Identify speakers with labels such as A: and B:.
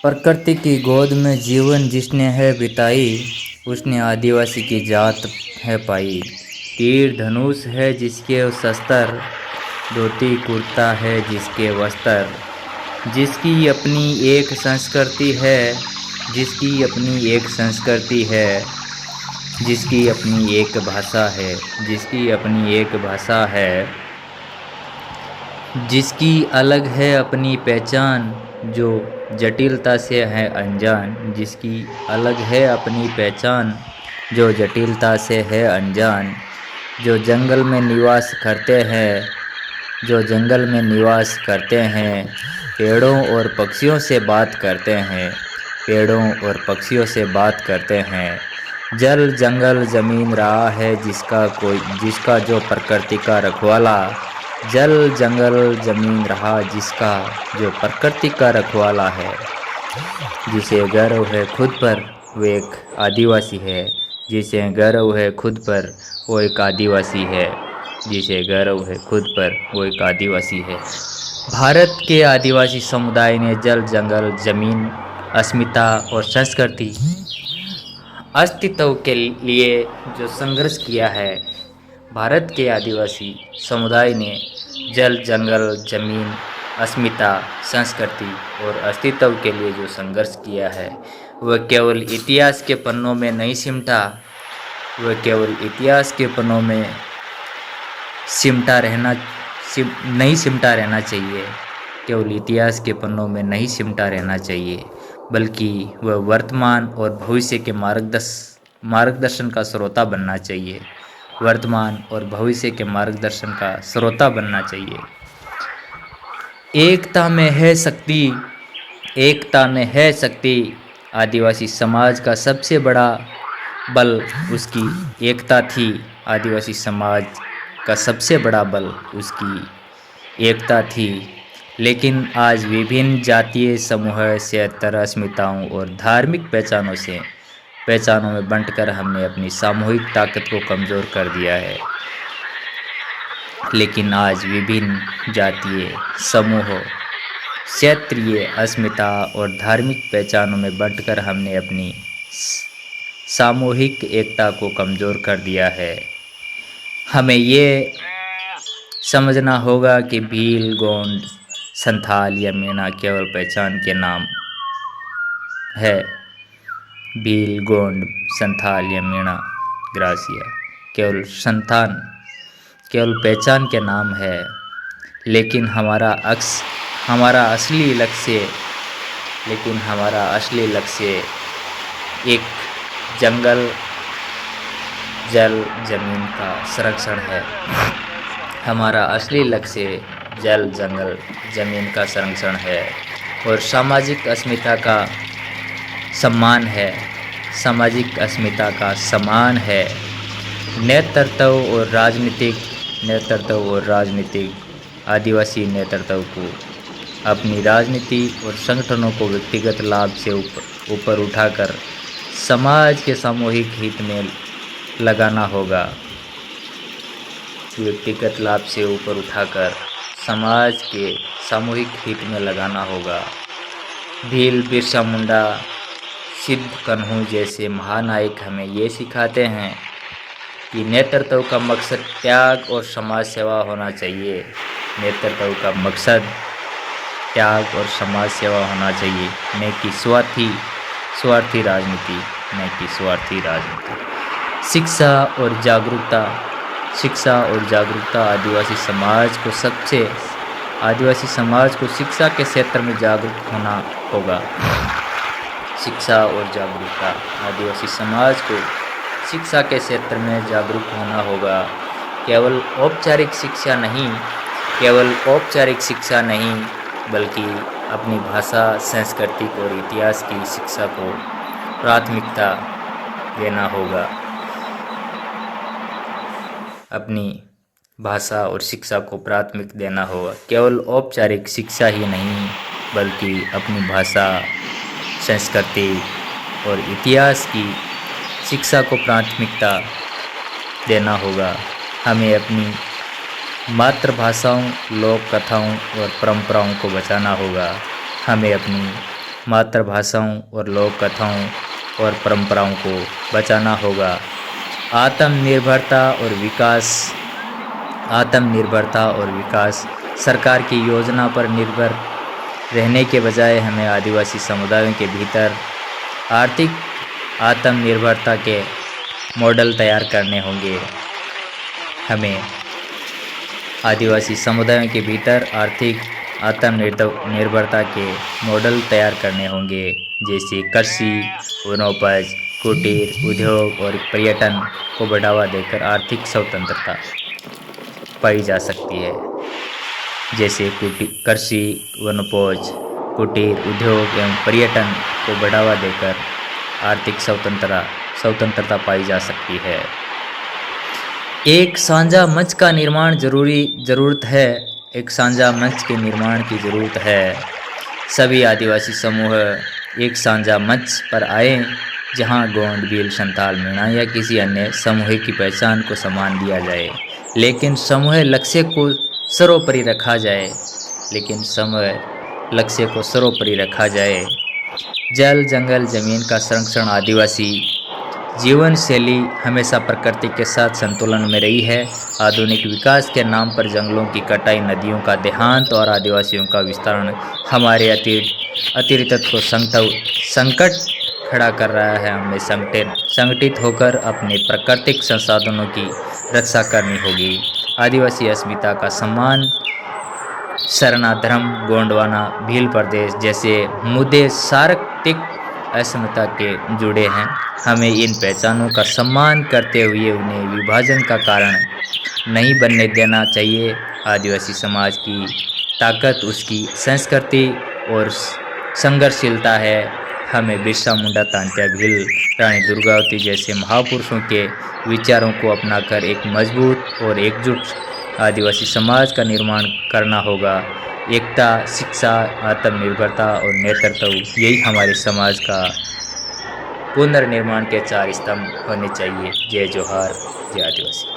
A: प्रकृति की गोद में जीवन जिसने है बिताई, उसने आदिवासी की जात है पाई। तीर धनुष है जिसके शस्त्र, धोती कुर्ता है जिसके वस्त्र। जिसकी अपनी एक संस्कृति है, जिसकी अपनी एक संस्कृति है, जिसकी अपनी एक भाषा है, जिसकी अपनी एक भाषा है, जिसकी अलग है अपनी पहचान, जो जटिलता से है अनजान। जिसकी अलग है अपनी पहचान, जो जटिलता से है अनजान। जो जंगल में निवास करते हैं, जो जंगल में निवास करते हैं, पेड़ों और पक्षियों से बात करते हैं, पेड़ों और पक्षियों से बात करते हैं। जल जंगल ज़मीन रहा है जिसका जो प्रकृति का रखवाला। जल जंगल ज़मीन रहा जिसका जो प्रकृति का रखवाला है। जिसे गर्व है खुद पर वो एक आदिवासी है। जिसे गर्व है खुद पर वो एक आदिवासी है। जिसे गर्व है खुद पर वो एक आदिवासी है। भारत के आदिवासी समुदाय ने जल जंगल ज़मीन, अस्मिता और संस्कृति अस्तित्व के लिए जो संघर्ष किया है, भारत के आदिवासी समुदाय ने जल जंगल ज़मीन, अस्मिता, संस्कृति और अस्तित्व के लिए जो संघर्ष किया है, वह केवल इतिहास के पन्नों में नहीं सिमटा, वह केवल इतिहास के पन्नों में नहीं सिमटा रहना चाहिए, केवल इतिहास के पन्नों में नहीं सिमटा रहना चाहिए, बल्कि वह वर्तमान और भविष्य के मार्गदर्शन का स्रोता बनना चाहिए। वर्तमान और भविष्य के मार्गदर्शन का स्रोता बनना चाहिए। एकता में है शक्ति, एकता में है शक्ति। आदिवासी समाज का सबसे बड़ा बल उसकी एकता थी। आदिवासी समाज का सबसे बड़ा बल उसकी एकता थी। लेकिन आज विभिन्न जातीय समूह, क्षेत्र, अस्मिताओं और धार्मिक पहचानों में बंटकर हमने अपनी सामूहिक ताकत को कमज़ोर कर दिया है। लेकिन आज विभिन्न जातीय समूह, क्षेत्रीय अस्मिता और धार्मिक पहचानों में बंटकर हमने अपनी सामूहिक एकता को कमज़ोर कर दिया है। हमें ये समझना होगा कि भील, गोंड, संथाल या मीणा केवल पहचान के नाम है। भील, गोंड, संथाल या मीणा, ग्रासिया केवल पहचान के नाम है। लेकिन हमारा असली लक्ष्य एक जंगल, जल, जमीन का संरक्षण है। हमारा असली लक्ष्य जल, जंगल, जमीन का संरक्षण है और सामाजिक अस्मिता का सम्मान है। सामाजिक अस्मिता का सम्मान है। नेतृत्व और राजनीतिक आदिवासी नेतृत्व को अपनी राजनीति और संगठनों को व्यक्तिगत लाभ से ऊपर उठाकर समाज के सामूहिक हित में लगाना होगा। व्यक्तिगत लाभ से ऊपर उठाकर समाज के सामूहिक हित में लगाना होगा। भील, बिरसा मुंडा, सिद्ध कान्हू जैसे महानायक हमें ये सिखाते हैं कि नेतृत्व का मकसद त्याग और समाज सेवा होना चाहिए। नेतृत्व का मकसद त्याग और समाज सेवा होना चाहिए, न कि स्वार्थी राजनीति, न कि स्वार्थी राजनीति। शिक्षा और जागरूकता आदिवासी समाज को शिक्षा के क्षेत्र में जागरूक होना होगा। शिक्षा और जागरूकता आदिवासी समाज को शिक्षा के क्षेत्र में जागरूक होना होगा। केवल औपचारिक शिक्षा नहीं, बल्कि अपनी भाषा, सांस्कृतिक और इतिहास की शिक्षा को प्राथमिकता देना होगा। अपनी भाषा और शिक्षा को प्राथमिकता देना होगा। केवल औपचारिक शिक्षा ही नहीं, बल्कि अपनी भाषा, संस्कृति और इतिहास की शिक्षा को प्राथमिकता देना होगा। हमें अपनी मातृभाषाओं, लोक कथाओं और परंपराओं को बचाना होगा। हमें अपनी मातृभाषाओं और लोक कथाओं और परंपराओं को बचाना होगा। आत्मनिर्भरता और विकास सरकार की योजना पर निर्भर रहने के बजाय हमें आदिवासी समुदायों के भीतर आर्थिक आत्मनिर्भरता के मॉडल तैयार करने होंगे। हमें आदिवासी समुदायों के भीतर आर्थिक आत्मनिर्भरता के मॉडल तैयार करने होंगे, जैसे कृषि, वनोपज, कुटीर उद्योग और पर्यटन को बढ़ावा देकर आर्थिक स्वतंत्रता पाई जा सकती है। जैसे कृषि, वनोपज, कुटीर उद्योग एवं पर्यटन को बढ़ावा देकर आर्थिक स्वतंत्रता पाई जा सकती है। एक साझा मंच का निर्माण ज़रूरत है। एक साझा मंच के निर्माण की ज़रूरत है। सभी आदिवासी समूह एक साझा मंच पर आए, जहां गोंड, भील, संथाल, मीणा या किसी अन्य समूह की पहचान को सम्मान दिया जाए, लेकिन समूह लक्ष्य को सर्वोपरि रखा जाए। जल, जंगल, जमीन का संरक्षण, आदिवासी जीवन शैली हमेशा प्रकृति के साथ संतुलन में रही है। आधुनिक विकास के नाम पर जंगलों की कटाई, नदियों का देहांत और आदिवासियों का विस्तारण हमारे अस्तित्व को संकट खड़ा कर रहा है। हमें संगठित होकर अपने प्राकृतिक संसाधनों की रक्षा करनी होगी। आदिवासी अस्मिता का सम्मान, सरना धर्म, गोंडवाना, भील प्रदेश जैसे मुद्दे सार्वत्रिक अस्मिता के जुड़े हैं। हमें इन पहचानों का सम्मान करते हुए उन्हें विभाजन का कारण नहीं बनने देना चाहिए। आदिवासी समाज की ताकत उसकी संस्कृति और संघर्षशीलता है। हमें बिरसा मुंडा, तांत्या भील, रानी दुर्गावती जैसे महापुरुषों के विचारों को अपनाकर एक मजबूत और एकजुट आदिवासी समाज का निर्माण करना होगा। एकता, शिक्षा, आत्मनिर्भरता और नेतृत्व, यही हमारे समाज का पुनर्निर्माण के 4 स्तंभ होने चाहिए। जय जोहार, जय आदिवासी।